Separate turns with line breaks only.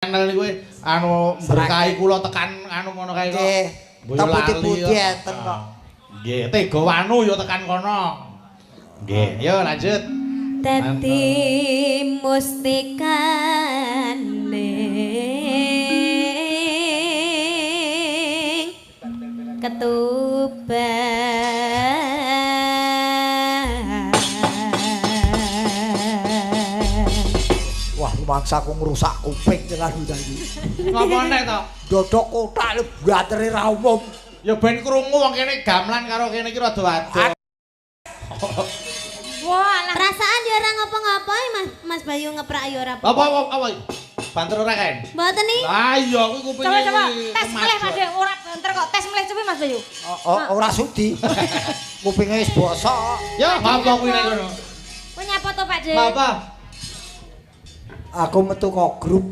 channel niku anu berkahi kula tekan anu ngono kae kok.
Nggih. Teputi-puti enten kok.
Nggih, Tega Wanu ya tekan kono. Nggih, yo lanjut.
Dadi mustikane ketuban.
Wah, mangsaku ngrusak kuping tenan iki.
Ngapa nek to?
Dodok kotak bateri ra umum.
Ya ben krungu wong kene gamelan karo kene iki rada wadon.
Wah, perasaan ya ora ngapa-ngapa Mas Bayu ngeprak ya ora
Apa? Banter ora kan?
Mboten iki.
Lah iya kuwi kupinge.
Coba tes meleh Mas Bayu, ora banter kok. Tes meleh coba Mas Bayu.
Ora sudi. Kupinge wis bosok.
Ya ngapa kuwi nek ngono?
Kok nyapa to Pak Dik?
Apa?
Aku metu kok grup